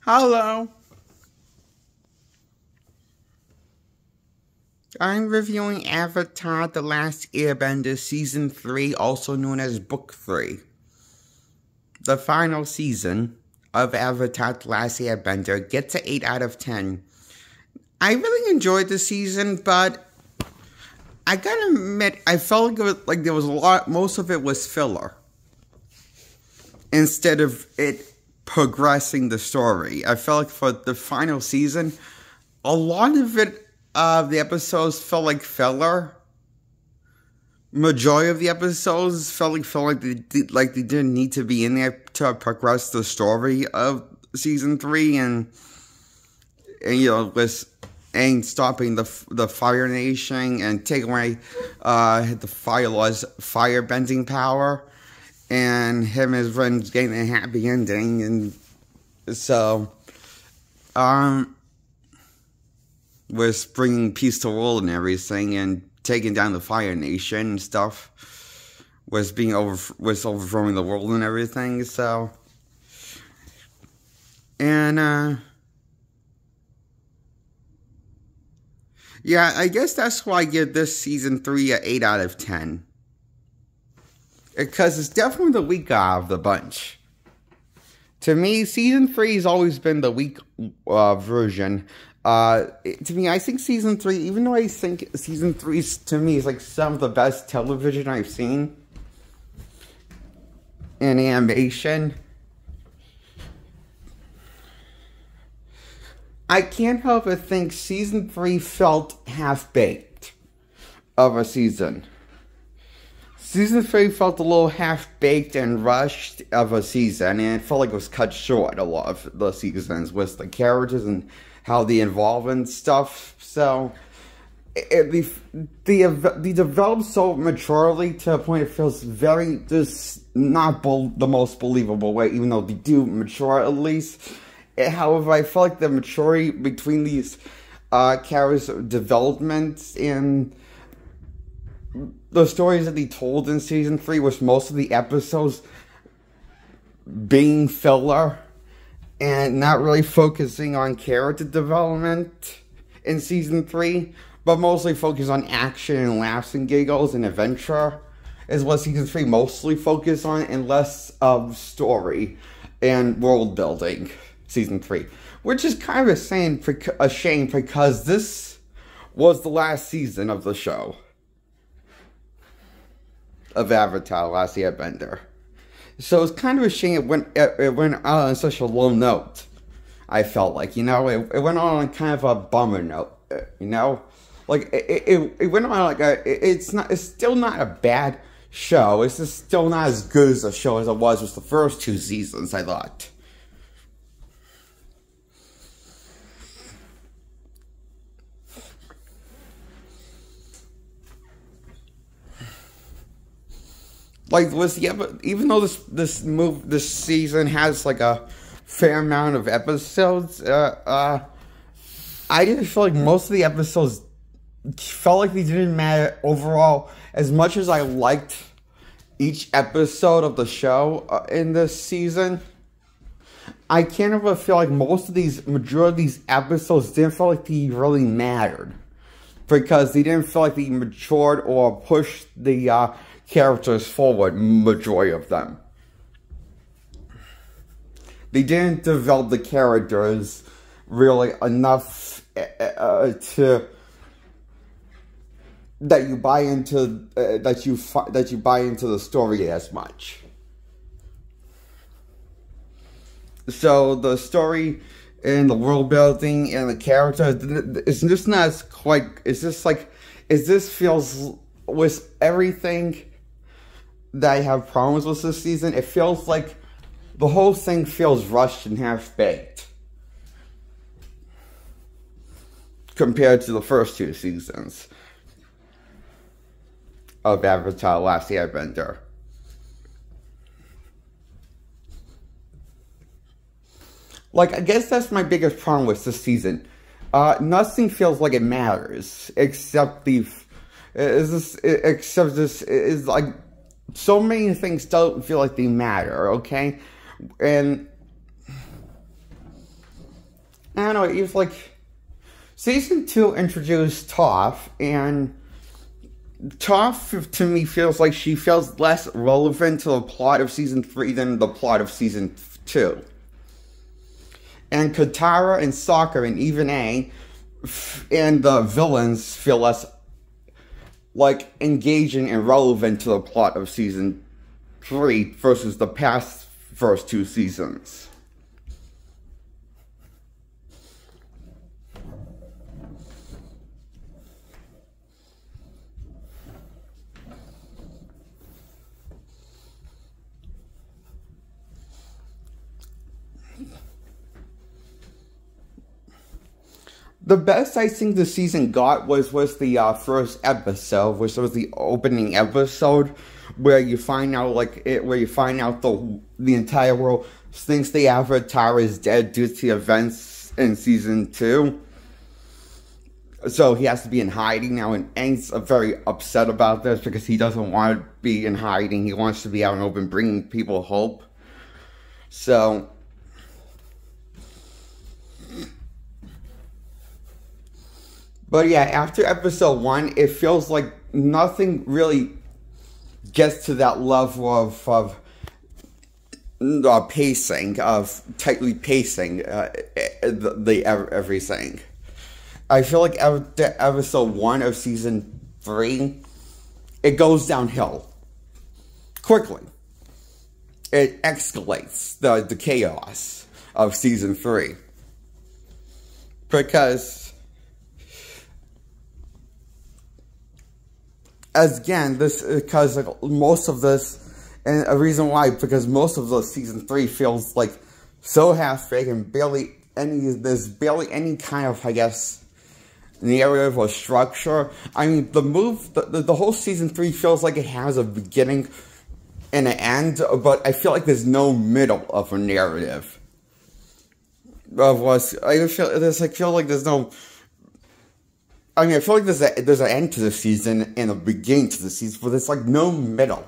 Hello. I'm reviewing Avatar: The Last Airbender Season 3, also known as Book 3. The final season of Avatar: The Last Airbender gets an 8 out of 10. I really enjoyed the season, but I gotta admit, I felt like there was a lot, most of it was filler. Instead of it progressing the story. I felt like for the final season, a lot of it, the episodes felt like filler. Majority of the episodes felt like they didn't need to be in there to progress the story of season 3 and stopping the Fire Nation and taking away the Fire Lord's fire bending power, and him and his friends getting a happy ending. And so was bringing peace to the world and everything, and taking down the Fire Nation and stuff, was overthrowing the world and everything. So, and yeah, I guess that's why I give this season 3 an 8 out of 10. Because it's definitely the weak of the bunch. To me, season 3 has always been the weak version. To me, I think season 3, even though I think season 3 to me is like some of the best television I've seen in animation, I can't help but think season 3 felt half-baked of a season. Season 3 felt a little half-baked and rushed of a season, and it felt like it was cut short a lot of the seasons with the characters and how they evolve and stuff. So, they developed so maturely to a point it feels very, just not the most believable way, even though they do mature at least. However, I felt like the maturity between these characters' development and the stories that they told in season 3, with most of the episodes being filler and not really focusing on character development in season 3, but mostly focused on action and laughs and giggles and adventure, is what season 3 mostly focused on, and less of story and world building. Season 3, which is kind of a shame because this was the last season of the show of Avatar: Last Airbender. So it's kind of a shame it went out on such a low note. I felt like, it went on kind of a bummer note, like it went on like it's still not a bad show. It's just still not as good as a show as it was with the first 2 seasons, I thought. Like, even though this season has like a fair amount of episodes, I didn't feel like most of the episodes felt like they didn't matter overall. As much as I liked each episode of the show in this season, I can't ever feel like majority of these episodes didn't feel like they really mattered, because they didn't feel like they matured or pushed the characters forward, majority of them. They didn't develop the characters really enough that you buy into that you buy into the story as much. So the story and the world building and the characters, it's just not quite. It's just like feels with everything that I have problems with this season. It feels like the whole thing feels rushed and half-baked compared to the first 2 seasons of Avatar: Last Airbender. Like, I guess that's my biggest problem with this season. Nothing feels like it matters except like, so many things don't feel like they matter, okay? And don't know, it's like, Season 2 introduced Toph, and Toph, to me, feels like she feels less relevant to the plot of Season 3 than the plot of Season 2. And Katara and Sokka and even A and the villains feel less, like, engaging and relevant to the plot of Season 3 versus the first 2 seasons. The best I think the season got was the first episode, which was the opening episode, where you find out the entire world thinks the Avatar is dead due to events in Season 2. So he has to be in hiding now, and Aang's very upset about this because he doesn't want to be in hiding. He wants to be out and open, bringing people hope. So, but yeah, after episode 1, it feels like nothing really gets to that level of pacing, of tightly pacing everything. I feel like after episode 1 of Season 3, it goes downhill quickly. It escalates the chaos of Season 3. Because, again, most of this, and a reason why, because most of the Season 3 feels like so half-baked and there's barely any kind of, I guess, narrative or structure. I mean, the whole Season 3 feels like it has a beginning and an end, but I feel like there's no middle of a narrative. I feel like there's no. I mean, I feel like there's an end to the season and a beginning to the season, but there's like no middle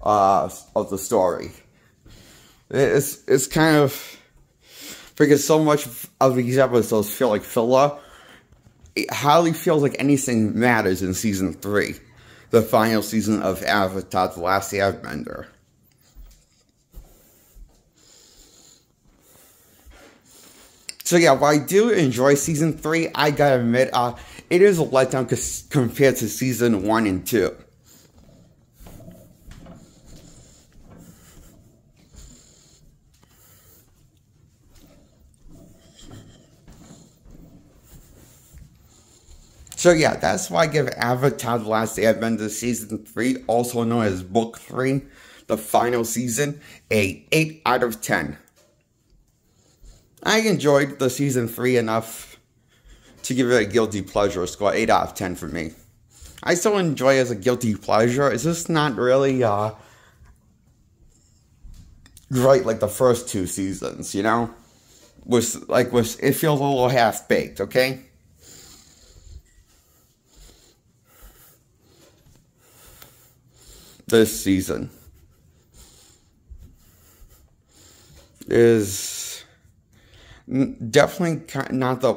of the story. It's kind of because so much of these episodes feel like filler. It hardly feels like anything matters in Season 3, the final season of Avatar: The Last Airbender. So yeah, while I do enjoy Season 3, I gotta admit, it is a letdown compared to Season 1 and 2. So yeah, that's why I give Avatar: The Last Airbender Season 3, also known as Book 3, the final season, a 8 out of 10. I enjoyed the Season 3 enough to give it a guilty pleasure score, 8 out of 10 for me. I still enjoy it as a guilty pleasure. It's just not really great like the first 2 seasons, you know? It feels a little half-baked, okay? This season is definitely not the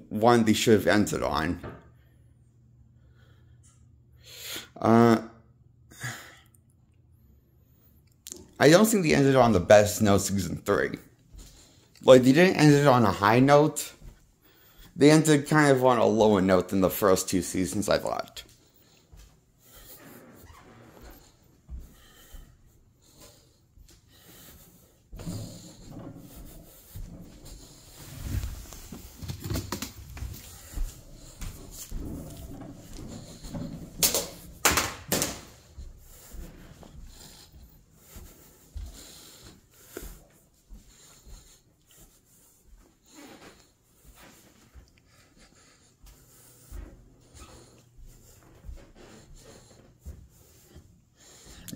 one they should have ended on. I don't think they ended on the best note Season 3. Like, they didn't end it on a high note. They ended kind of on a lower note than the first 2 seasons, I thought.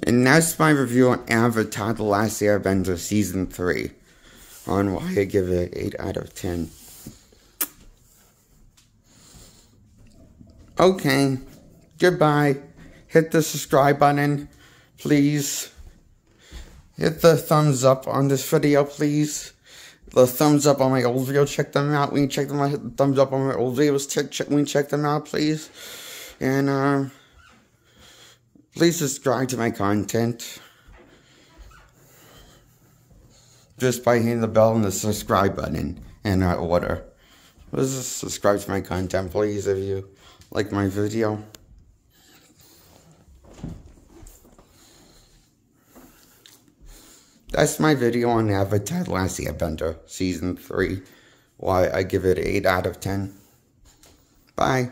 And that's my review on Avatar: The Last Airbender Season 3. On why I give it an 8 out of 10. Okay. Goodbye. Hit the subscribe button, please. Hit the thumbs up on this video, please. the thumbs up on my old video, check them out. When you check them out, hit the thumbs up on my old videos, when you check them out, please. And, please subscribe to my content. Just by hitting the bell and the subscribe button in that order. Please subscribe to my content, please, if you like my video. That's my video on Avatar: The Last Airbender, Season 3. Why I give it 8 out of 10. Bye.